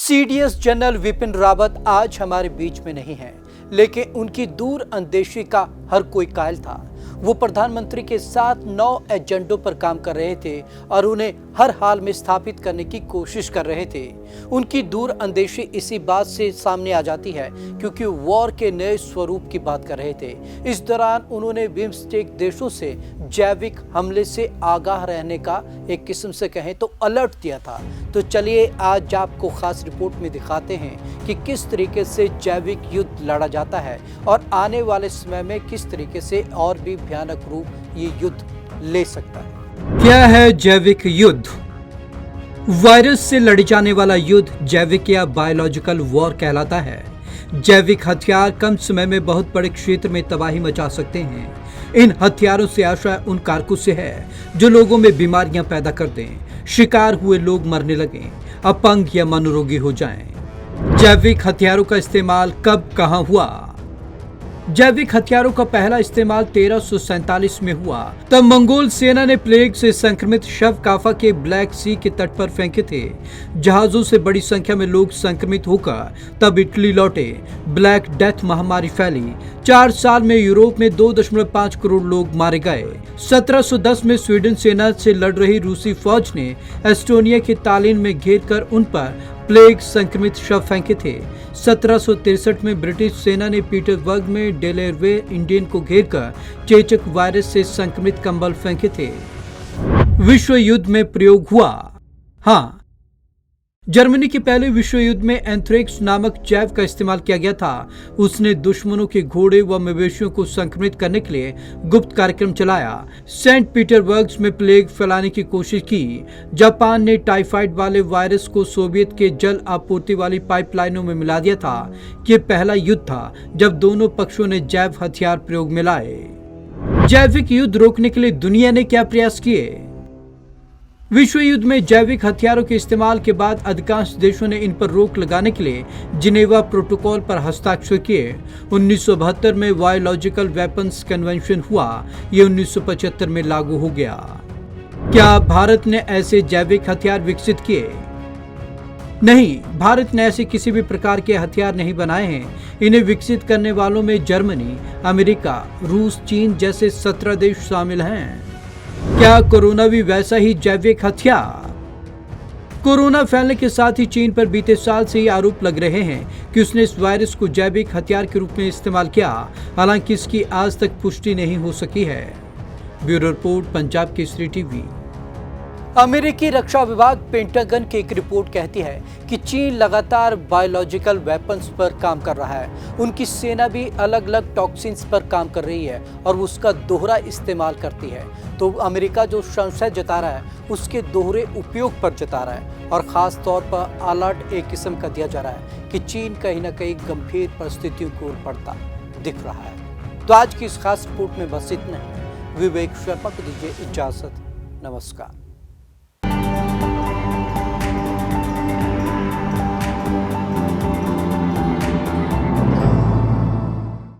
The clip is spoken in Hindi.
सीडीएस जनरल विपिन रावत आज हमारे बीच में नहीं है, लेकिन उनकी दूरअंदेशी का हर कोई कायल था। वो प्रधानमंत्री के साथ 9 एजेंडों पर काम कर रहे थे और उन्हें हर हाल में स्थापित करने की कोशिश कर रहे थे। उनकी दूरअंदेशी इसी बात से सामने आ जाती है क्योंकि वॉर के नए स्वरूप की बात कर रहे थे। इस दौरान उन्होंने बिम्स्टेक देशों से जैविक हमले से आगाह रहने का एक किस्म से कहें तो अलर्ट दिया था। तो चलिए आज आपको खास रिपोर्ट में दिखाते हैं कि किस तरीके से जैविक युद्ध लड़ा जाता है और आने वाले समय में किस तरीके से और भी भयानक रूप ये युद्ध ले सकता है। क्या है जैविक युद्ध? वायरस से लड़े जाने वाला युद्ध जैविक या बायोलॉजिकल वॉर कहलाता है। जैविक हथियार कम समय में बहुत बड़े क्षेत्र में तबाही मचा सकते हैं। इन हथियारों से आशा उन कारकों से है जो लोगों में बीमारियां पैदा कर दें, शिकार हुए लोग मरने लगें, अपंग या मनोरोगी हो जाएं। जैविक हथियारों का इस्तेमाल कब कहां हुआ? जैविक हथियारों का पहला इस्तेमाल 1347 में हुआ। तब मंगोल सेना ने प्लेग से संक्रमित शव काफा के ब्लैक सी के तट पर फेंके थे। जहाजों से बड़ी संख्या में लोग संक्रमित होकर तब इटली लौटे। ब्लैक डेथ महामारी फैली। 4 साल में यूरोप में 2.5 करोड़ लोग मारे गए। 1710 में स्वीडन सेना से लड़ रही रूसी फौज ने एस्टोनिया के तालिन में घेर कर उन पर प्लेग संक्रमित शव फेंके थे। 1763 में ब्रिटिश सेना ने पीटर्सबर्ग में डेलेरवे इंडियन को घेरकर चेचक वायरस से संक्रमित कंबल फेंके थे। विश्व युद्ध में प्रयोग हुआ। हाँ, जर्मनी के पहले विश्व युद्ध में एंथ्रेक्स नामक जैव का इस्तेमाल किया गया था। उसने दुश्मनों के घोड़े व मवेशियों को संक्रमित करने के लिए गुप्त कार्यक्रम चलाया। सेंट पीटर्सबर्ग में प्लेग फैलाने की कोशिश की। जापान ने टाइफाइड वाले वायरस को सोवियत के जल आपूर्ति वाली पाइपलाइनों में मिला दिया था। ये पहला युद्ध था जब दोनों पक्षों ने जैव हथियार प्रयोग में लाए। जैविक युद्ध रोकने के लिए दुनिया ने क्या प्रयास किए? विश्व युद्ध में जैविक हथियारों के इस्तेमाल के बाद अधिकांश देशों ने इन पर रोक लगाने के लिए जिनेवा प्रोटोकॉल पर हस्ताक्षर किए। 1972 में बायोलॉजिकल वेपन्स कन्वेंशन हुआ। ये 1975 में लागू हो गया। क्या भारत ने ऐसे जैविक हथियार विकसित किए? नहीं, भारत ने ऐसे किसी भी प्रकार के हथियार नहीं बनाए हैं। इन्हें विकसित करने वालों में जर्मनी, अमेरिका, रूस, चीन जैसे 17 देश शामिल हैं। क्या कोरोना भी वैसा ही जैविक हथियार? कोरोना फैलने के साथ ही चीन पर बीते साल से ही आरोप लग रहे हैं कि उसने इस वायरस को जैविक हथियार के रूप में इस्तेमाल किया। हालांकि इसकी आज तक पुष्टि नहीं हो सकी है। Bureau report, Punjab Kesari TV. अमेरिकी रक्षा विभाग पेंटागन की एक रिपोर्ट कहती है कि चीन लगातार बायोलॉजिकल वेपन्स पर काम कर रहा है। उनकी सेना भी अलग अलग टॉक्सिन्स पर काम कर रही है और उसका दोहरा इस्तेमाल करती है। तो अमेरिका जो संशय जता रहा है उसके दोहरे उपयोग पर जता रहा है और ख़ास तौर पर अलर्ट एक किस्म का दिया जा रहा है कि चीन कहीं ना कहीं गंभीर परिस्थितियों की ओर बढ़ता दिख रहा है। तो आज की इस खास रिपोर्ट में बस इतना ही। विवेक शर्मा को दीजिए इजाज़त। नमस्कार।